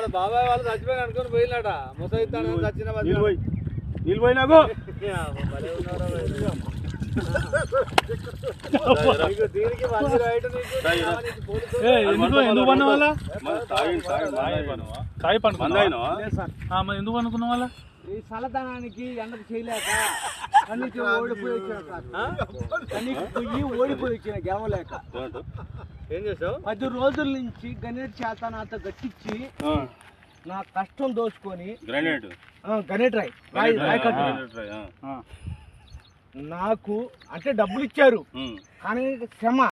బాబాయ్ వాళ్ళు చచ్చిపోయి అనుకుని పోయినట ముసైతాను చచ్చిన నీళ్ళు పోయినాకు ఎందుకు పన్న వాళ్ళ ఎందుకు అనుకున్న వాళ్ళ ఈ చల్లదనానికి ఎండకు చేయలేక కన్నీకి ఓడిపోయి వచ్చిన గెలవలేక ఏం చేసావు 10 రోజుల నుంచి గణేట్ చేత నాతో గట్టించి నా కష్టం దోచుకొని గణేట్ రాయ్ నాకు అంటే డబ్బులు ఇచ్చారు కానీ శ్రమ